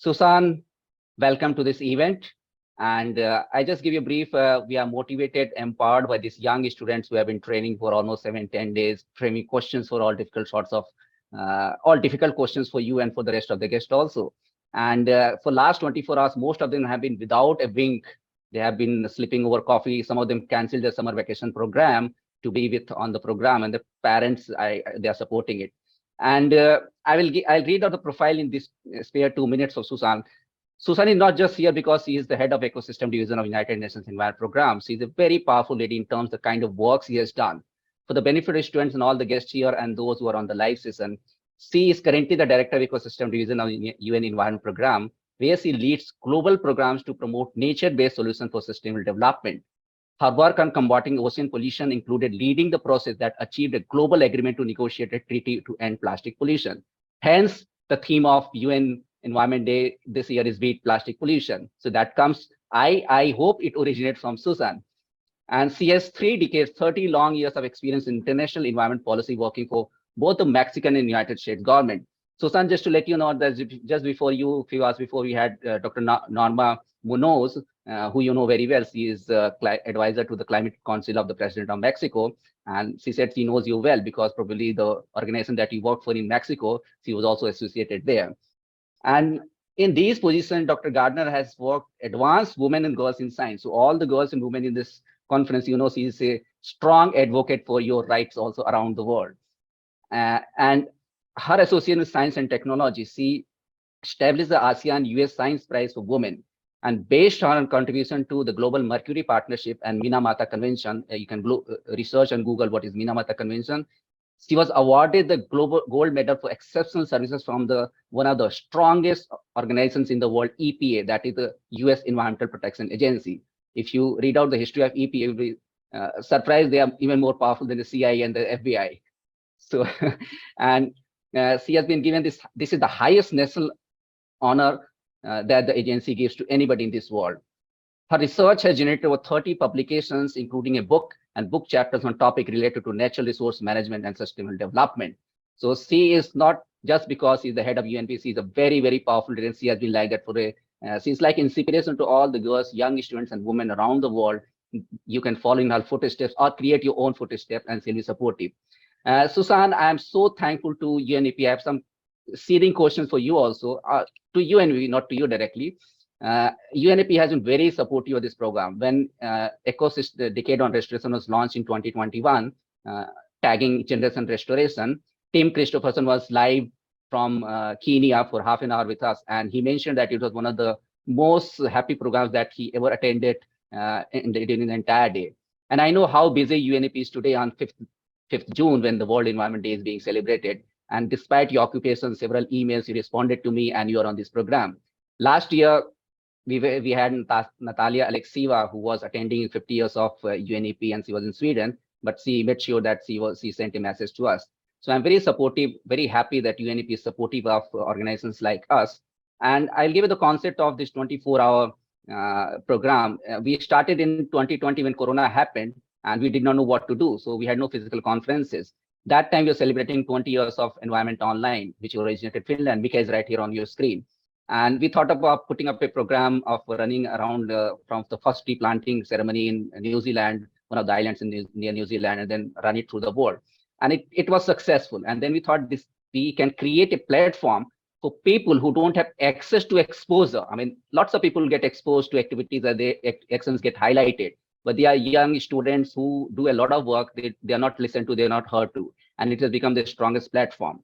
Susan, welcome to this event. And I just give you a brief, we are motivated, empowered by these young students who have been training for almost 7-10 days, framing questions for all difficult sorts of, all difficult questions for you and for the rest of the guests also. And for last 24 hours, most of them have been without a wink. They have been sleeping over coffee. Some of them canceled their summer vacation program to be with on the program, and the parents, they are supporting it. And I'll read out the profile in this spare 2 minutes of Susan. Susan is not just here because she is the head of ecosystem division of United Nations Environment Program. She's a very powerful lady in terms of the kind of work she has done. For the benefit of students and all the guests here and those who are on the live session, she is currently the director of ecosystem division of UN Environment Program, where she leads global programs to promote nature-based solutions for sustainable development. Her work on combating ocean pollution included leading the process that achieved a global agreement to negotiate a treaty to end plastic pollution. Hence, the theme of UN Environment Day this year is Beat Plastic Pollution. So that comes, I hope it originates from Susan. And she has 3 decades, 30 long years of experience in international environment policy working for both the Mexican and United States government. Susan, just to let you know that just before you, a few hours before, we had Dr. Norma Munoz, who you know very well. She is advisor to the Climate Council of the President of Mexico. And she said she knows you well because probably the organization that you work for in Mexico, she was also associated there. And in these positions, Dr. Gardner has worked advanced women and girls in science. So all the girls and women in this conference, you know, she is a strong advocate for your rights also around the world. And her association with science and technology, she established the ASEAN US Science Prize for Women. And based on her contribution to the Global Mercury Partnership and Minamata Convention, you can research and Google what is Minamata Convention. She was awarded the Global Gold Medal for exceptional services from one of the strongest organizations in the world, EPA, that is the US Environmental Protection Agency. If you read out the history of EPA, you'll be surprised they are even more powerful than the CIA and the FBI. So, and she has been given this is the highest national honor that the agency gives to anybody in this world. Her research has generated over 30 publications, including a book and book chapters on topics related to natural resource management and sustainable development. So she is not just because she's the head of UNP, she's a very, very powerful leader. She has been like that for she's like inspiration to all the girls, young students and women around the world. You can follow in her footsteps or create your own footsteps, and she'll be supportive. Susan, I am so thankful to UNEP. I have some seeding questions for you also, to UNEP, not to you directly. UNEP has been very supportive of this program. When Ecosystem Decade on Restoration was launched in 2021, tagging Generation Restoration, Tim Christopherson was live from Kenya for half an hour with us, and he mentioned that it was one of the most happy programs that he ever attended during the entire day. And I know how busy UNEP is today on 5th June when the World Environment Day is being celebrated. And despite your occupation, several emails, you responded to me and you are on this program. Last year, we had Natalia Alexieva, who was attending 50 years of UNEP, and she was in Sweden, but she made sure that she sent a message to us. So I'm very supportive, very happy that UNEP is supportive of organizations like us. And I'll give you the concept of this 24-hour program. We started in 2020 when Corona happened, and we did not know what to do. So we had no physical conferences. That time we were celebrating 20 years of Environment Online, which originated in Finland. Mika is right here on your screen. And we thought about putting up a program of running around from the first tree planting ceremony in New Zealand, one of the islands near New Zealand, and then run it through the world. And it was successful. And then we thought we can create a platform for people who don't have access to exposure. I mean, lots of people get exposed to activities that their actions get highlighted, but they are young students who do a lot of work. They are not listened to, they're not heard to, and it has become the strongest platform.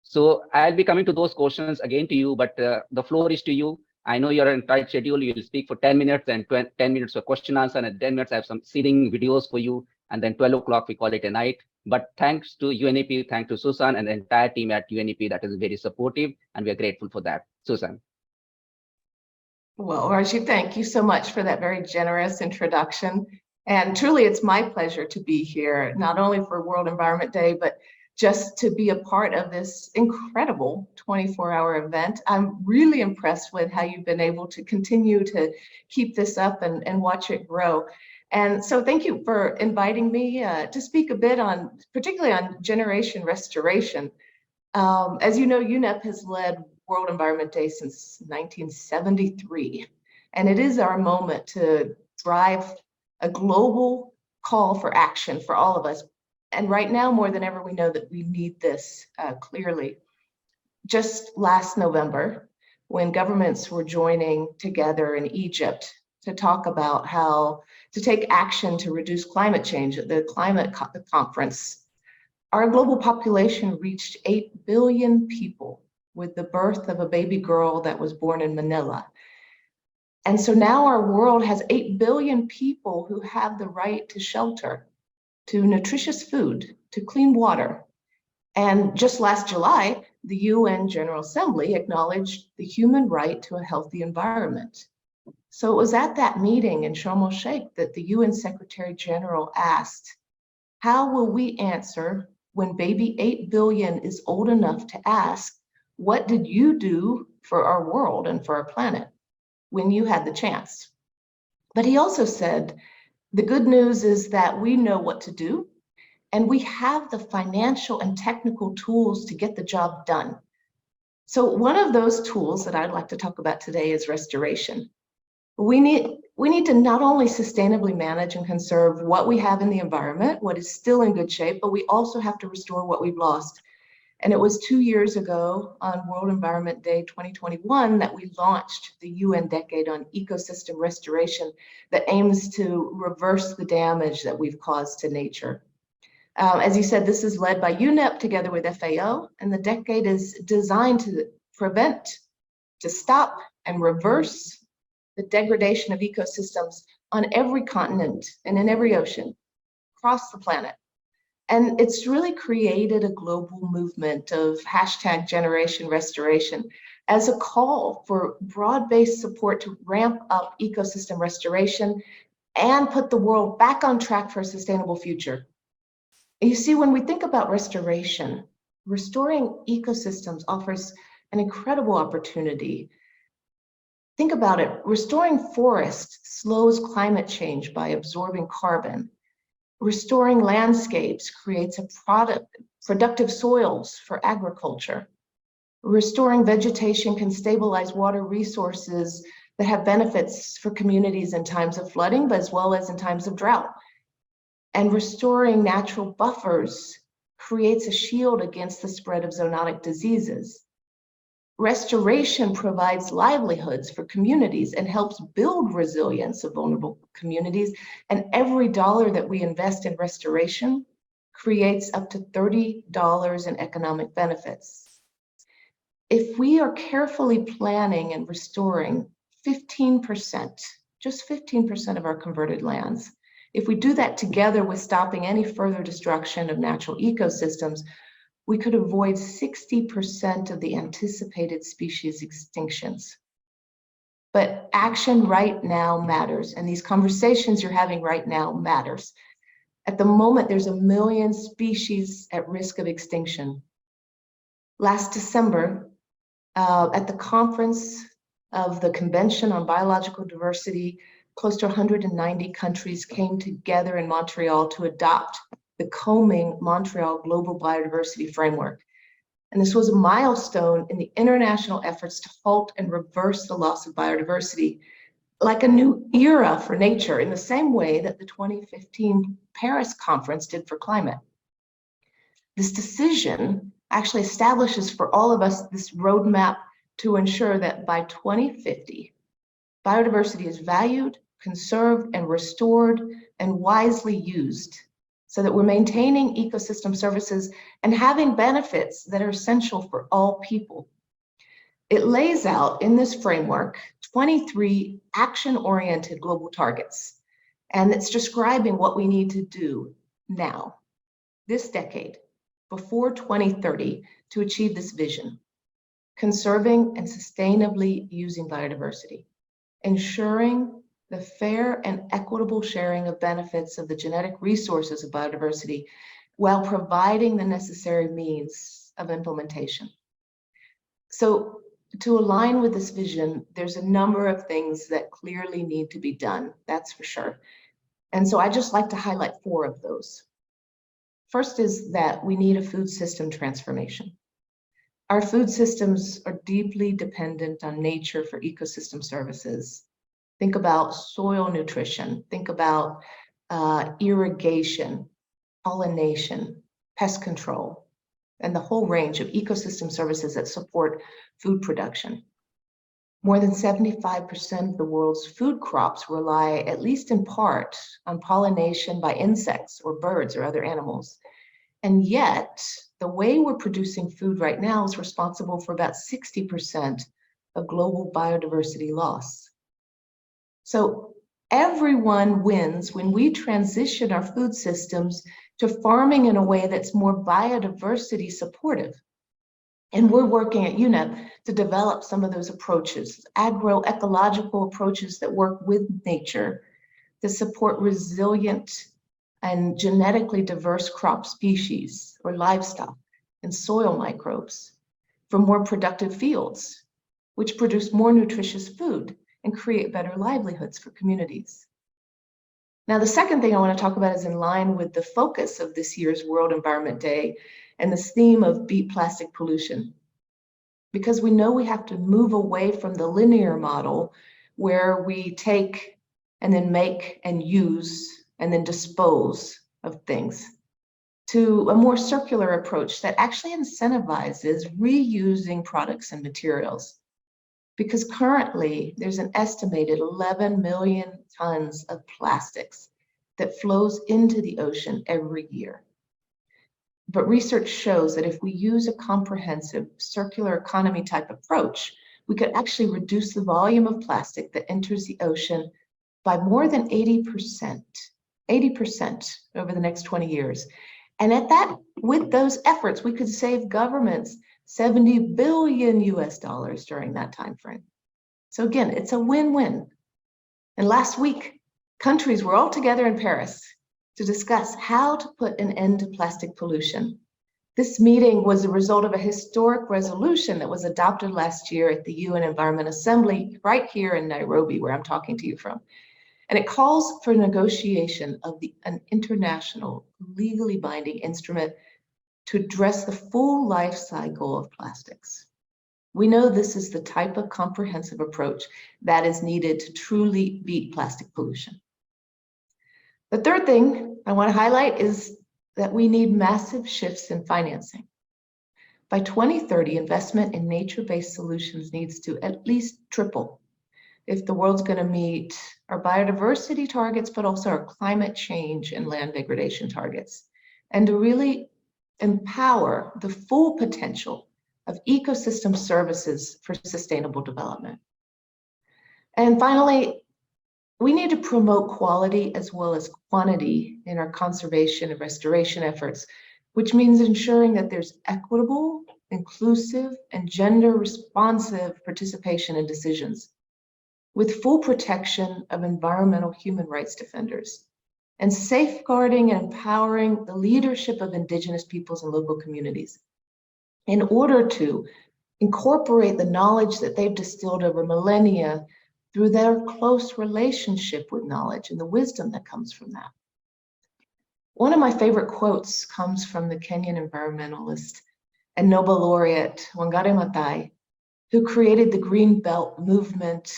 So I'll be coming to those questions again to you, but the floor is to you. I know you're in tight schedule. You'll speak for 10 minutes and 10 minutes for question answer, and 10 minutes I have some seeding videos for you, and then 12 o'clock we call it a night. But thanks to UNEP, thanks to Susan and the entire team at UNEP that is very supportive, and we're grateful for that. Susan. Well, Rajiv, thank you so much for that very generous introduction. And truly, it's my pleasure to be here, not only for World Environment Day, but just to be a part of this incredible 24-hour event. I'm really impressed with how you've been able to continue to keep this up and watch it grow. And so thank you for inviting me to speak a bit particularly on generation restoration. As you know, UNEP has led World Environment Day since 1973. And it is our moment to drive a global call for action for all of us. And right now, more than ever, we know that we need this clearly. Just last November, when governments were joining together in Egypt to talk about how to take action to reduce climate change at the climate conference, our global population reached 8 billion people with the birth of a baby girl that was born in Manila. And so now our world has 8 billion people who have the right to shelter, to nutritious food, to clean water. And just last July, the UN General Assembly acknowledged the human right to a healthy environment. So it was at that meeting in Sharm el-Sheikh that the UN Secretary General asked, how will we answer when baby 8 billion is old enough to ask, what did you do for our world and for our planet when you had the chance? But he also said, the good news is that we know what to do, and we have the financial and technical tools to get the job done. So one of those tools that I'd like to talk about today is restoration. We need to not only sustainably manage and conserve what we have in the environment, what is still in good shape, but we also have to restore what we've lost. And it was 2 years ago on World Environment Day 2021 that we launched the UN Decade on Ecosystem Restoration that aims to reverse the damage that we've caused to nature. As you said, this is led by UNEP together with FAO, and the decade is designed to prevent, to stop, and reverse the degradation of ecosystems on every continent and in every ocean across the planet. And it's really created a global movement of #GenerationRestoration as a call for broad-based support to ramp up ecosystem restoration and put the world back on track for a sustainable future. You see, when we think about restoration, restoring ecosystems offers an incredible opportunity. Think about it, restoring forests slows climate change by absorbing carbon. Restoring landscapes creates productive soils for agriculture. Restoring vegetation can stabilize water resources that have benefits for communities in times of flooding, but as well as in times of drought. And restoring natural buffers creates a shield against the spread of zoonotic diseases. Restoration provides livelihoods for communities and helps build resilience of vulnerable communities. And every dollar that we invest in restoration creates up to $30 in economic benefits. If we are carefully planning and restoring 15%, just 15% of our converted lands, if we do that together with stopping any further destruction of natural ecosystems, we could avoid 60% of the anticipated species extinctions. But action right now matters, and these conversations you're having right now matters. At the moment, there's 1 million species at risk of extinction. Last December, at the conference of the Convention on Biological Diversity, close to 190 countries came together in Montreal to adopt the Combing Montreal Global Biodiversity Framework. And this was a milestone in the international efforts to halt and reverse the loss of biodiversity, like a new era for nature, in the same way that the 2015 Paris conference did for climate. This decision actually establishes for all of us this roadmap to ensure that by 2050, biodiversity is valued, conserved, and restored, and wisely used, so that we're maintaining ecosystem services and having benefits that are essential for all people. It lays out in this framework 23 action-oriented global targets, and it's describing what we need to do now, this decade, before 2030, to achieve this vision: conserving and sustainably using biodiversity, ensuring the fair and equitable sharing of benefits of the genetic resources of biodiversity, while providing the necessary means of implementation. So to align with this vision, there's a number of things that clearly need to be done, that's for sure. And so I just like to highlight 4 of those. First is that we need a food system transformation. Our food systems are deeply dependent on nature for ecosystem services. Think about soil nutrition, think about irrigation, pollination, pest control, and the whole range of ecosystem services that support food production. More than 75% of the world's food crops rely, at least in part, on pollination by insects or birds or other animals. And yet, the way we're producing food right now is responsible for about 60% of global biodiversity loss. So everyone wins when we transition our food systems to farming in a way that's more biodiversity supportive. And we're working at UNEP to develop some of those approaches, agroecological approaches that work with nature to support resilient and genetically diverse crop species or livestock and soil microbes for more productive fields, which produce more nutritious food and create better livelihoods for communities. Now, the second thing I want to talk about is in line with the focus of this year's World Environment Day and this theme of beat plastic pollution. Because we know we have to move away from the linear model where we take and then make and use and then dispose of things to a more circular approach that actually incentivizes reusing products and materials. Because currently there's an estimated 11 million tons of plastics that flows into the ocean every year. But research shows that if we use a comprehensive circular economy type approach, we could actually reduce the volume of plastic that enters the ocean by more than 80% over the next 20 years. And with those efforts, we could save governments $70 billion during that time frame. So again, it's a win-win. And last week, countries were all together in Paris to discuss how to put an end to plastic pollution. This meeting was a result of a historic resolution that was adopted last year at the UN Environment Assembly right here in Nairobi, where I'm talking to you from. And it calls for negotiation of an international legally binding instrument to address the full life cycle of plastics. We know this is the type of comprehensive approach that is needed to truly beat plastic pollution. The third thing I want to highlight is that we need massive shifts in financing. By 2030, investment in nature-based solutions needs to at least triple if the world's going to meet our biodiversity targets, but also our climate change and land degradation targets, and to really empower the full potential of ecosystem services for sustainable development. And finally, we need to promote quality as well as quantity in our conservation and restoration efforts, which means ensuring that there's equitable, inclusive, and gender-responsive participation in decisions, with full protection of environmental human rights defenders, and safeguarding and empowering the leadership of Indigenous peoples and local communities in order to incorporate the knowledge that they've distilled over millennia through their close relationship with knowledge and the wisdom that comes from that. One of my favorite quotes comes from the Kenyan environmentalist and Nobel laureate Wangari Maathai, who created the Green Belt movement,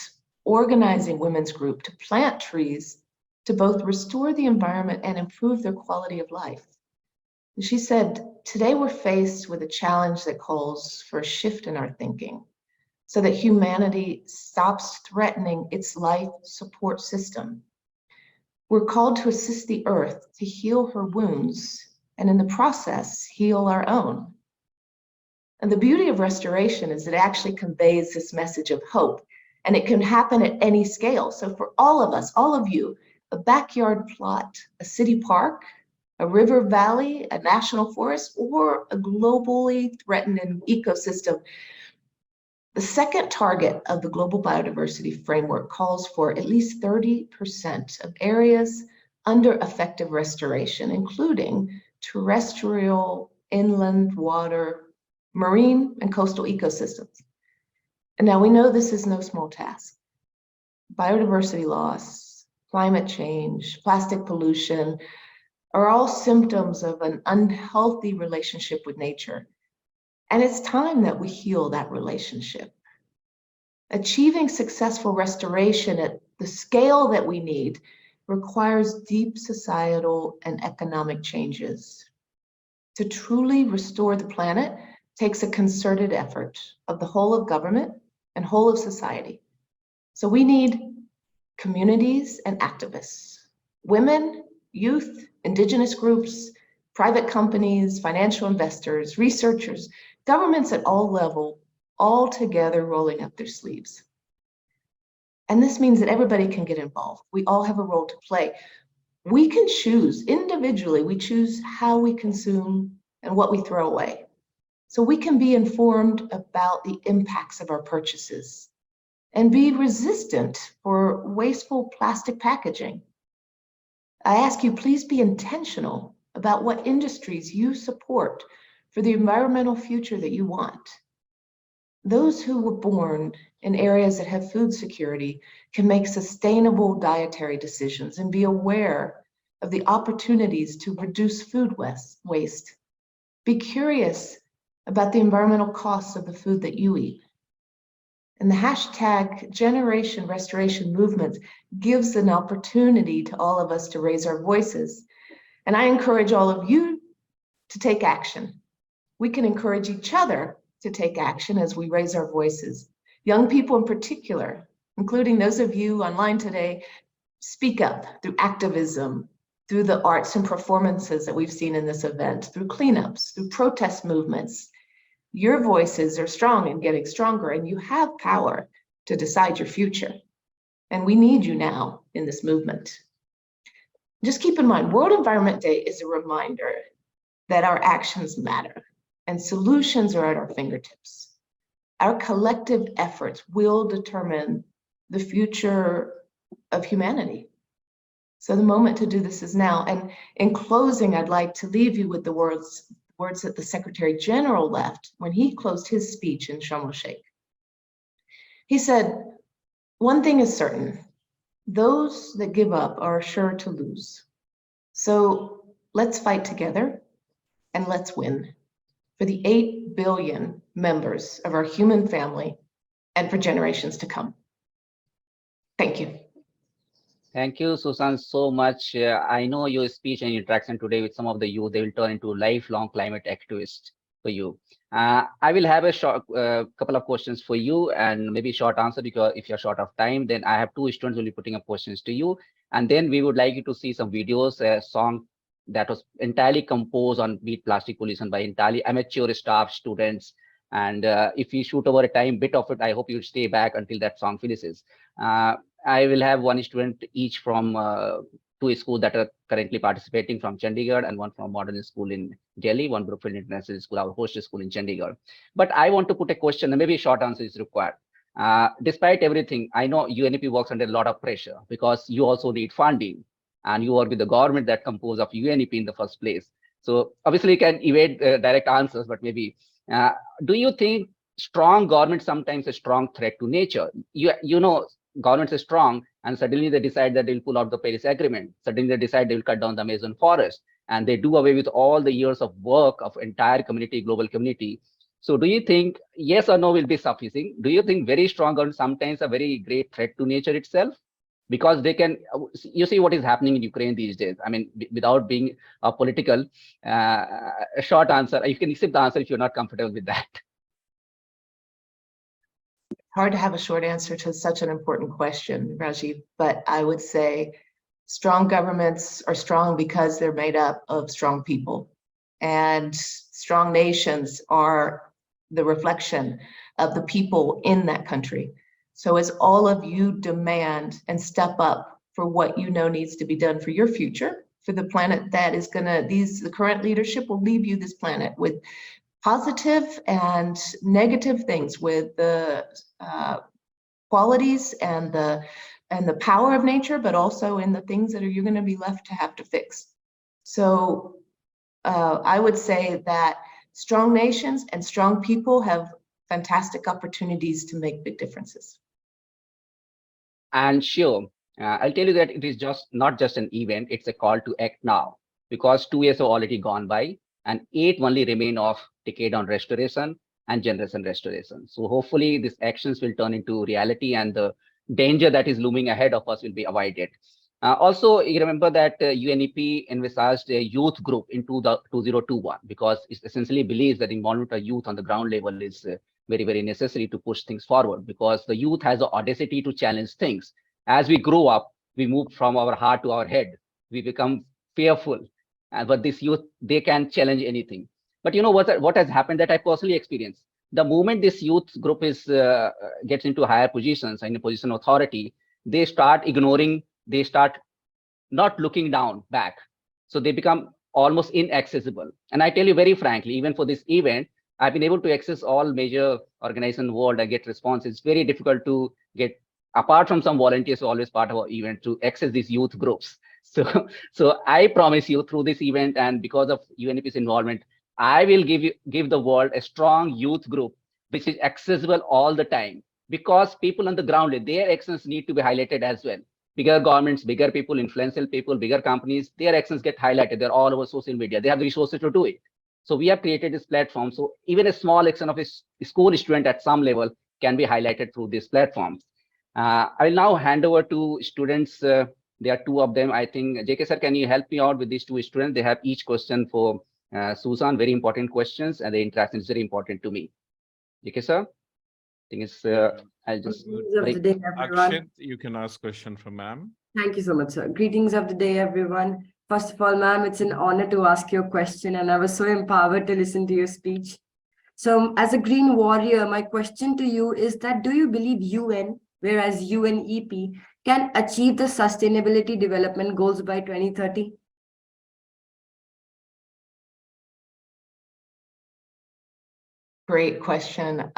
organizing women's group to plant trees to both restore the environment and improve their quality of life. And she said, "Today we're faced with a challenge that calls for a shift in our thinking so that humanity stops threatening its life support system. We're called to assist the earth to heal her wounds and in the process, heal our own." And the beauty of restoration is it actually conveys this message of hope, and it can happen at any scale. So for all of us, all of you, a backyard plot, a city park, a river valley, a national forest, or a globally threatened ecosystem. The second target of the Global Biodiversity Framework calls for at least 30% of areas under effective restoration, including terrestrial, inland water, marine, and coastal ecosystems. And now we know this is no small task. Biodiversity loss, climate change, plastic pollution are all symptoms of an unhealthy relationship with nature. And it's time that we heal that relationship. Achieving successful restoration at the scale that we need requires deep societal and economic changes. To truly restore the planet takes a concerted effort of the whole of government and whole of society. So we need communities and activists, women, youth, indigenous groups, private companies, financial investors, researchers, governments at all levels, all together rolling up their sleeves. And this means that everybody can get involved. We all have a role to play. We can choose individually, we choose how we consume and what we throw away. So we can be informed about the impacts of our purchases and be resistant for wasteful plastic packaging. I ask you, please be intentional about what industries you support for the environmental future that you want. Those who were born in areas that have food security can make sustainable dietary decisions and be aware of the opportunities to reduce food waste. Be curious about the environmental costs of the food that you eat. And the hashtag Generation Restoration Movement gives an opportunity to all of us to raise our voices. And I encourage all of you to take action. We can encourage each other to take action as we raise our voices. Young people in particular, including those of you online today, speak up through activism, through the arts and performances that we've seen in this event, through cleanups, through protest movements. Your voices are strong and getting stronger, and you have power to decide your future. And we need you now in this movement. Just keep in mind, World Environment Day is a reminder that our actions matter and solutions are at our fingertips. Our collective efforts will determine the future of humanity. So the moment to do this is now. And in closing, I'd like to leave you with the words that the Secretary General left when he closed his speech in Sharm el-Sheikh. He said, "One thing is certain, those that give up are sure to lose. So let's fight together and let's win for the 8 billion members of our human family and for generations to come." Thank you. Thank you, Susan, so much. I know your speech and interaction today with some of the youth, they will turn into lifelong climate activists for you. I will have a short couple of questions for you and maybe short answer, because if you're short of time, then I have two students who will be putting up questions to you. And then we would like you to see some videos, a song that was entirely composed on beat plastic pollution by entirely amateur staff students. And if we shoot over a time bit of it, I hope you stay back until that song finishes. I will have one student each from two schools that are currently participating from Chandigarh, and one from modern school in Delhi, one Brookfield International School, our host school in Chandigarh. But I want to put a question, and maybe a short answer is required. Despite everything, I know UNEP works under a lot of pressure because you also need funding, and you work with the government that composed of UNEP in the first place. So obviously you can evade direct answers, but maybe, do you think strong government sometimes a strong threat to nature? You know, governments are strong and suddenly they decide that they'll pull out the Paris Agreement. Suddenly they decide they'll cut down the Amazon forest, and they do away with all the years of work of entire community, global community. So do you think yes or no will be sufficing? Do you think very strong government sometimes a very great threat to nature itself? Because they can, you see what is happening in Ukraine these days. I mean, without being political, a short answer, you can accept the answer if you're not comfortable with that. Hard to have a short answer to such an important question, Rajiv, but I would say strong governments are strong because they're made up of strong people, and strong nations are the reflection of the people in that country. So as all of you demand and step up for what you know needs to be done for your future, for the planet that is the current leadership will leave you this planet with positive and negative things, with the qualities and the power of nature, but also in the things that you're going to be left to have to fix. So I would say that strong nations and strong people have fantastic opportunities to make big differences. And sure, I'll tell you that it is just not just an event, it's a call to act now, because 2 years have already gone by and 8 only remain of decade on restoration and generation restoration. So hopefully these actions will turn into reality and the danger that is looming ahead of us will be avoided. Also, you remember that UNEP envisaged a youth group in 2021 because it essentially believes that involvement of youth on the ground level is very, very necessary to push things forward because the youth has the audacity to challenge things. As we grow up, we move from our heart to our head. We become fearful. But this youth, they can challenge anything. But you know what has happened that I personally experienced? The moment this youth group is gets into higher positions in a position of authority, they start ignoring, they start not looking down back. So they become almost inaccessible. And I tell you very frankly, even for this event, I've been able to access all major organizations in the world and get response. It's very difficult to get, apart from some volunteers who are always part of our event, to access these youth groups. So I promise you through this event and because of UNEP's involvement, I will give the world a strong youth group which is accessible all the time because people on the ground, their actions need to be highlighted as well. Bigger governments, bigger people, influential people, bigger companies, their actions get highlighted. They're all over social media. They have the resources to do it. So we have created this platform. So even a small action of a school student at some level can be highlighted through this platform. I will now hand over to students. There are two of them. I think, JK sir, can you help me out with these two students? They have each question for Susan, very important questions, and the interaction is very important to me. JK sir, I think it's, I'll just Greetings of the day, everyone. Akshat, you can ask question from ma'am. Thank you so much, sir. Greetings of the day, everyone. First of all, ma'am, it's an honor to ask your question, and I was so empowered to listen to your speech. So, as a green warrior, my question to you is that do you believe UN, whereas UNEP, can achieve the Sustainability Development Goals by 2030? Great question.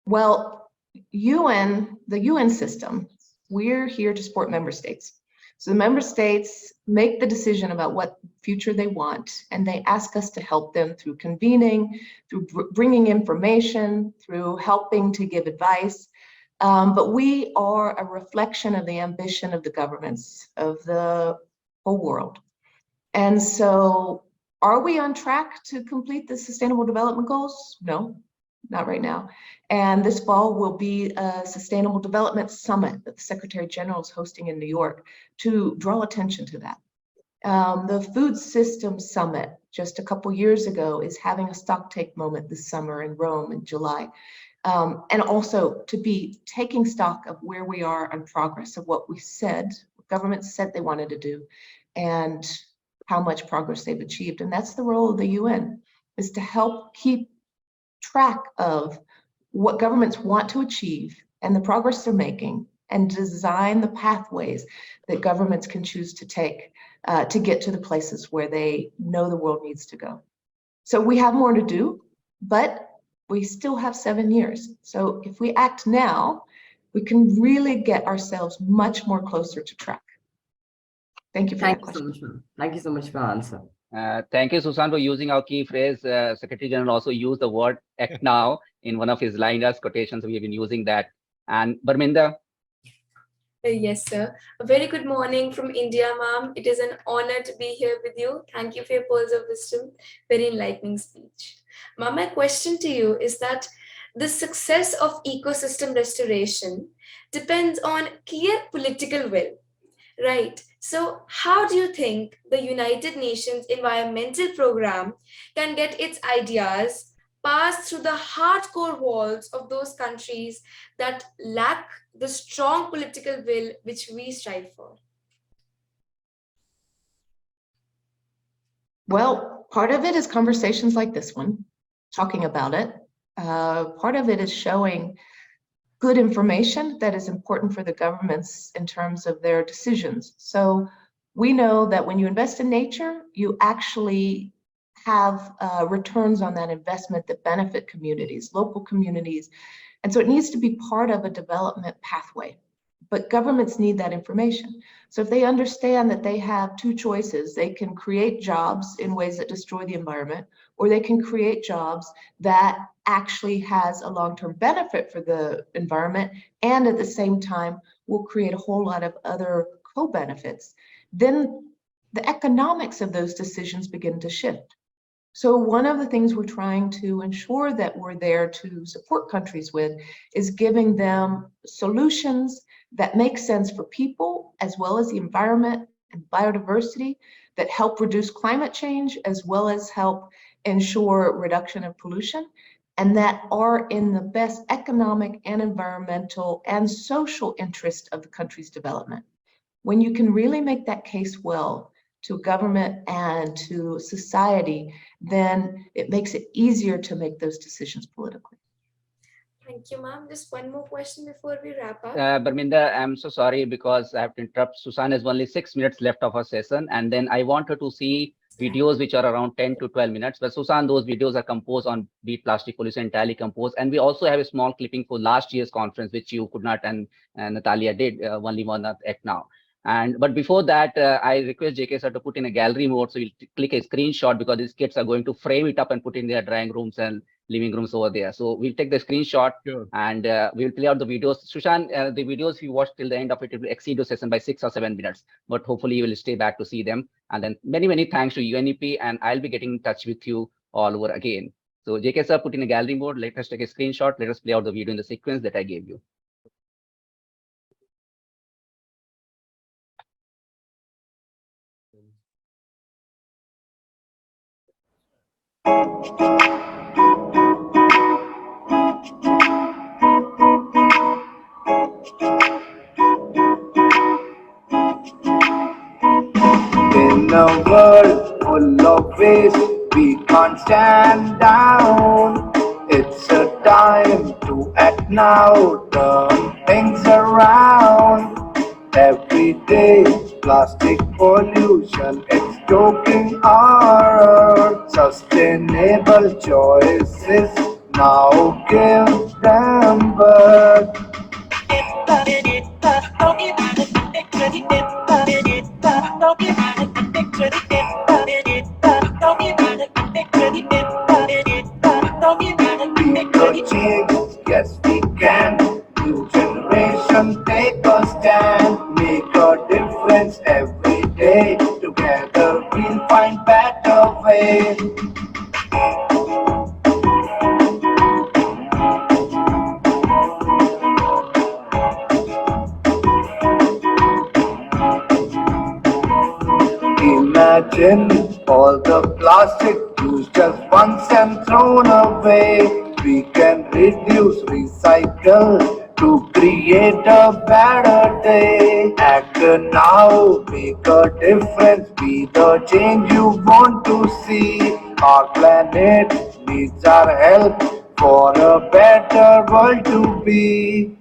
Well, the UN system, we're here to support member states. So the member states make the decision about what future they want, and they ask us to help them through convening, through bringing information, through helping to give advice. But we are a reflection of the ambition of the governments of the whole world. And so are we on track to complete the Sustainable Development Goals? No, not right now. And this fall will be a Sustainable Development Summit that the Secretary General is hosting in New York to draw attention to that. The Food Systems Summit just a couple years ago is having a stocktake moment this summer in Rome in July. And also to be taking stock of where we are on progress of what we said, what governments said they wanted to do, and how much progress they've achieved. And that's the role of the UN, is to help keep track of what governments want to achieve and the progress they're making, and design the pathways that governments can choose to take to get to the places where they know the world needs to go. So we have more to do, but we still have 7 years. So if we act now, we can really get ourselves much more closer to track. Thank you for that question. So much, thank you so much for your answer. Thank you, Susan, for using our key phrase. Secretary General also used the word act now in one of his liners quotations. We have been using that. And Barminda? Yes, sir. A very good morning from India, ma'am. It is an honor to be here with you. Thank you for your pearls of wisdom. Very enlightening speech. Ma'am, my question to you is that the success of ecosystem restoration depends on clear political will, right? So how do you think the United Nations Environmental Program can get its ideas passed through the hardcore walls of those countries that lack the strong political will which we strive for? Well, part of it is conversations like this one, talking about it. Part of it is showing good information that is important for the governments in terms of their decisions. So we know that when you invest in nature, you actually have returns on that investment that benefit communities, local communities. And so it needs to be part of a development pathway. But governments need that information. So if they understand that they have two choices, they can create jobs in ways that destroy the environment, or they can create jobs that actually has a long-term benefit for the environment, and at the same time will create a whole lot of other co-benefits, then the economics of those decisions begin to shift. So one of the things we're trying to ensure that we're there to support countries with is giving them solutions that make sense for people as well as the environment and biodiversity, that help reduce climate change as well as help ensure reduction of pollution, and that are in the best economic and environmental and social interest of the country's development. When you can really make that case well to government and to society, then it makes it easier to make those decisions politically. Thank you, ma'am. Just one more question before we wrap up. Barminda, I'm so sorry because I have to interrupt. Susan has only 6 minutes left of her session, and then I want her to see videos which are around 10 to 12 minutes. But Susan, those videos are composed on Beat Plastic Pollution, entirely composed. And we also have a small clipping for last year's conference, which you could not, and Natalia did, only one at now. But before that, I request JK sir to put in a gallery mode. So you'll click a screenshot because these kids are going to frame it up and put in their drawing rooms and living rooms over there. So we'll take the screenshot. Sure. And we'll play out the videos. Sushan, the videos you watch till the end of it will exceed your session by 6 or 7 minutes. But hopefully you will stay back to see them. And then many, many thanks to UNEP. And I'll be getting in touch with you all over again. So JK sir, put in a gallery mode. Let us take a screenshot. Let us play out the video in the sequence that I gave you. In a world full of waste, we can't stand down. It's a time to act now, turn things around. Every day, plastic pollution is choking our earth. Sustainable choices now give them birth. Change, yes we can. New generation take a stand. Make a difference every day. Together we'll find better ways. Imagine all the plastic used just once and thrown away. We can reduce, recycle to create a better day. Act now, make a difference, be the change you want to see. Our planet needs our help for a better world to be.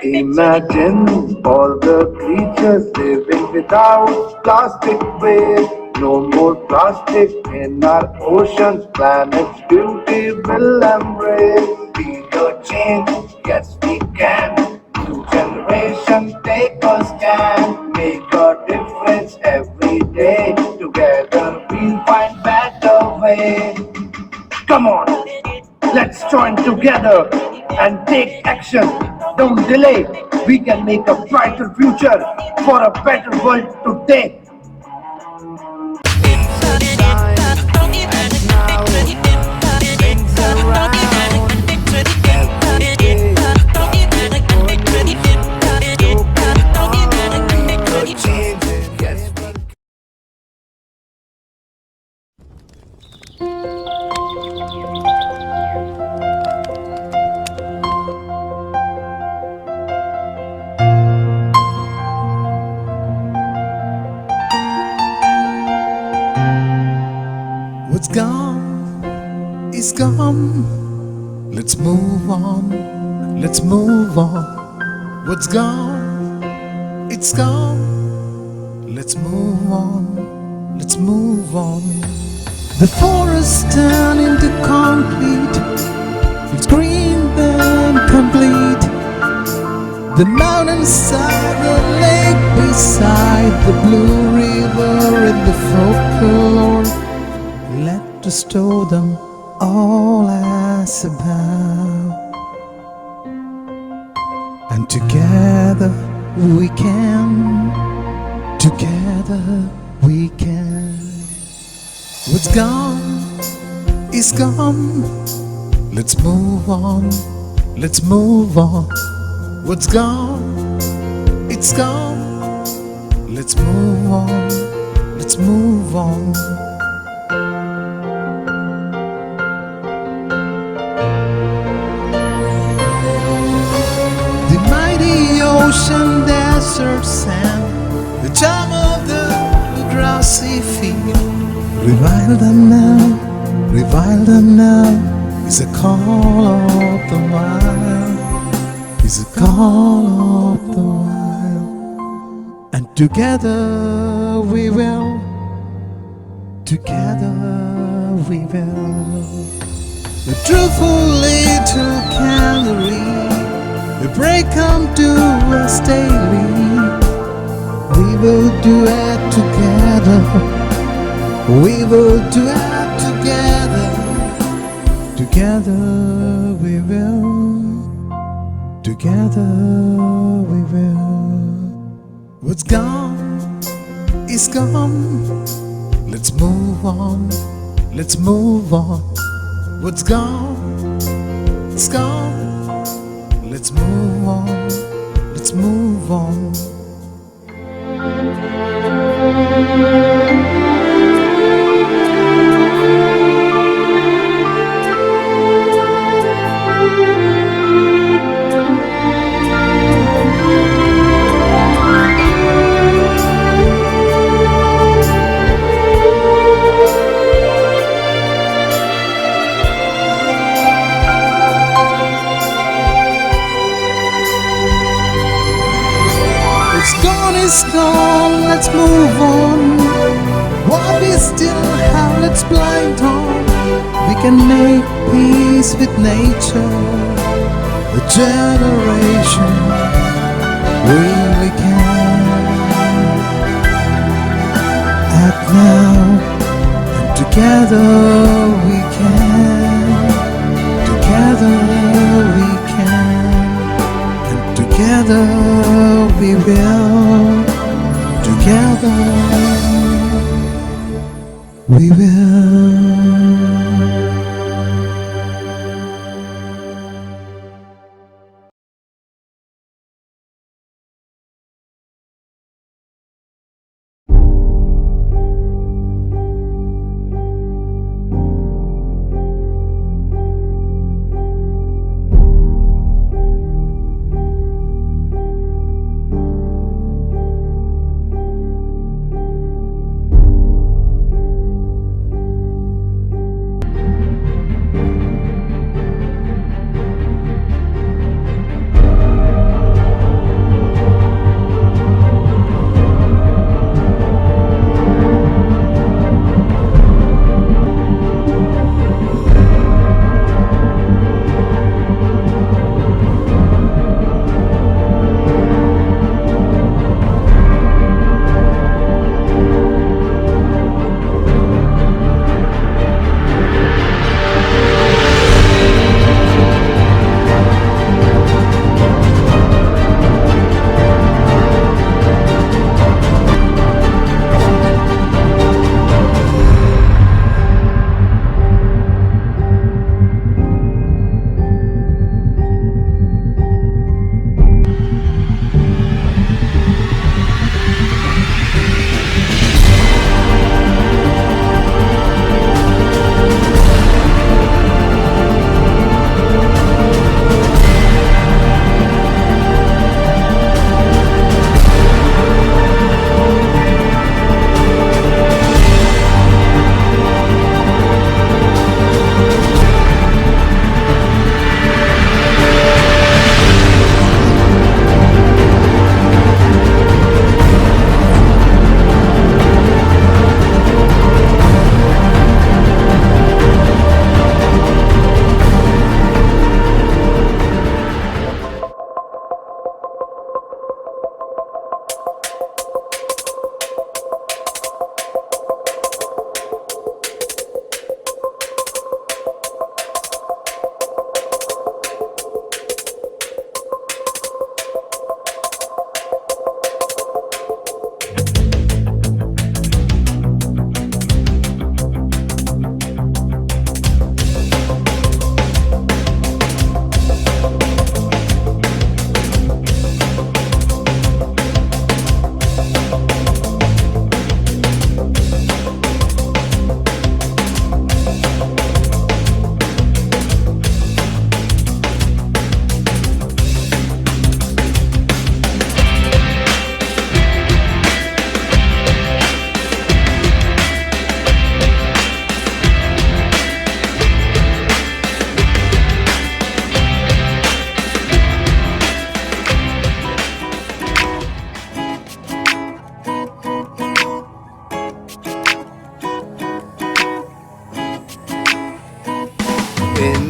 Imagine all the creatures living without plastic waste. No more plastic in our oceans, planet's beauty will embrace. Be the change, yes we can. New generation take a stand. Make a difference every day. Together we'll find better ways. Come on, let's join together and take action. Don't delay. We can make a brighter future for a better world today. What's gone is gone. Let's move on. Let's move on. What's gone, it's gone. Let's move on. Let's move on. The forest turned into concrete. It's green then complete. The mountainside, the lake beside, the blue river and the folklore. Let us stow them all as about. and together we can. Together we can. What's gone is gone. Let's move on. Let's move on. What's gone? It's gone. Let's move on. Let's move on. The mighty ocean, desert sand, the charm of the grassy field. Revive them now, revive them now. Is a call of the wild, is a call of the wild. And together we will, together we will. The truthful little canary, the break come to us daily. We will do it together, we will do it together. Together we will, together we will. What's gone is gone. Let's move on, let's move on. What's gone, it's gone. Let's move on, let's move on. It's gone, let's move on. What we still have, let's blind on. We can make peace with nature. A generation, we can act now, and together we can. Together we can, and together we will. Together we will.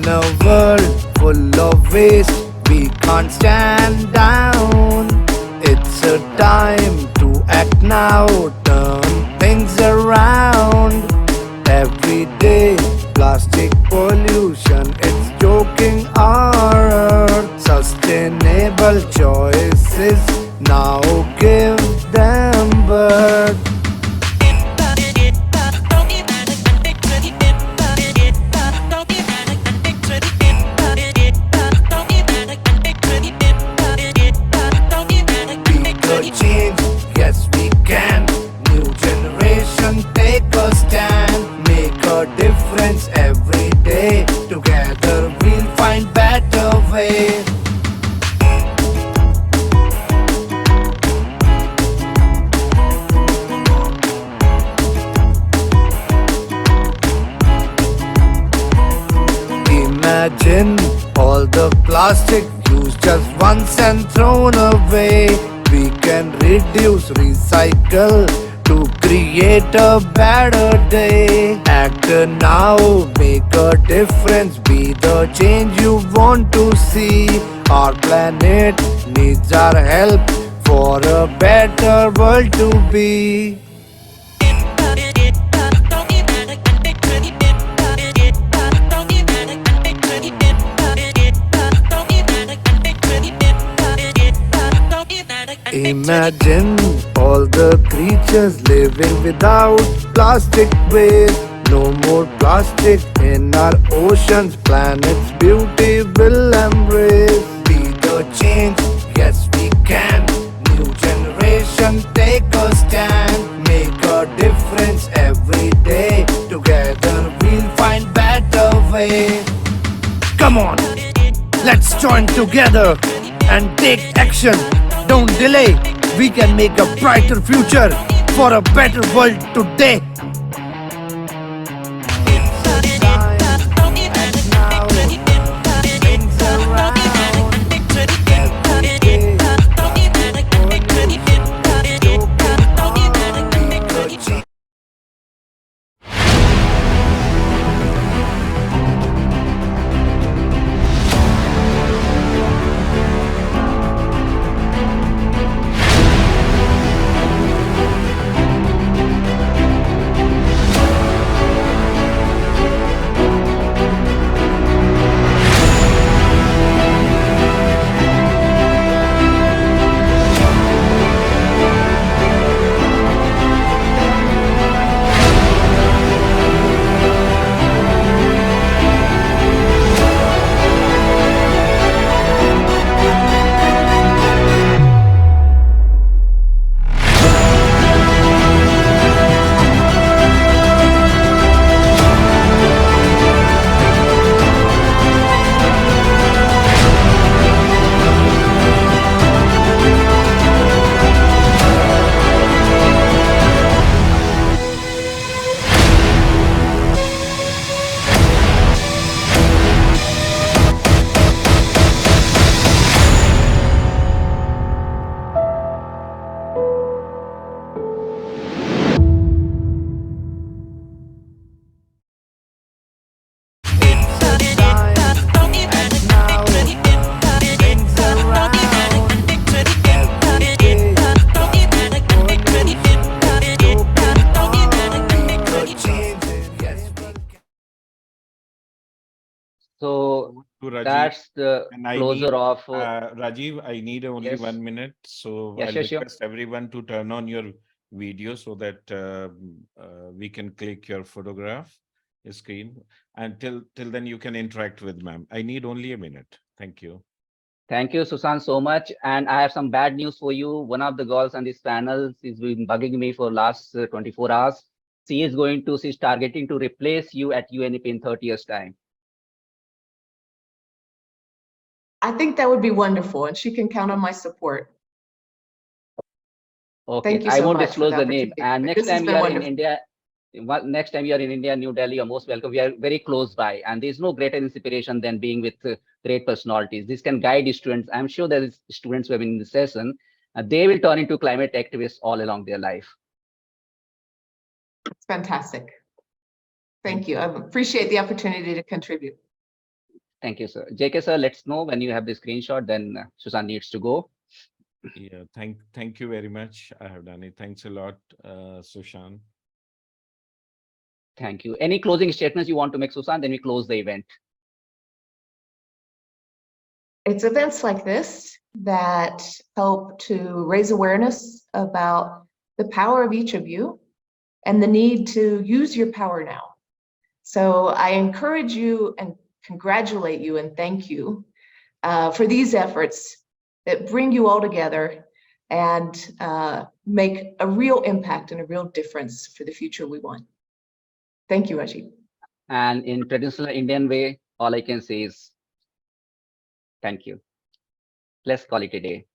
In a world full of waste, we can't stand down. It's a time to act now, turn things around. Every day, plastic pollution, it's choking our earth. Sustainable choices, now give them birth. The change, yes we can. New generation, take a stand. Make a difference every day. Together we'll find better way. Imagine all the plastic used just once and thrown away. We can reduce, recycle to create a better day. Act now, make a difference, be the change you want to see. Our planet needs our help for a better world to be. Imagine all the creatures living without plastic waste. No more plastic in our oceans, planet's beauty will embrace. Be the change, yes we can. New generation, take a stand. Make a difference every day. Together we'll find better way. Come on, let's join together and take action. Don't delay. We can make a brighter future for a better world today. So To Rajiv, that's the and I closer need of Rajiv, I need only yes. 1 minute, so Yeah, I'll sure, sure. request everyone to turn on your video so that we can click your photograph screen. And till then, you can interact with ma'am. I need only a minute. Thank you. Thank you, Susan, so much. And I have some bad news for you. One of the girls on this panel has been bugging me for last 24 hours. She's targeting to replace you at UNEP in 30 years' time. I think that would be wonderful, and she can count on my support. Okay, Thank you I so won't much for disclose the the name. opportunity. And next This has time you been are in wonderful. India, next time you are in India, New Delhi, you're most welcome. We are very close by, and there's no greater inspiration than being with great personalities. This can guide students. I'm sure there is students who have been in the session. They will turn into climate activists all along their life. It's fantastic. Thank you. I appreciate the opportunity to contribute. Thank you, sir. JK, sir, let's know when you have the screenshot, then Susan needs to go. Yeah, thank you very much. I have done it. Thanks a lot, Sushan. Thank you. Any closing statements you want to make, Susan? Then we close the event. It's events like this that help to raise awareness about the power of each of you and the need to use your power now. So I encourage you and congratulate you and thank you for these efforts that bring you all together and make a real impact and a real difference for the future we want. Thank you, Ajit. And in traditional Indian way, all I can say is thank you. Let's call it a day.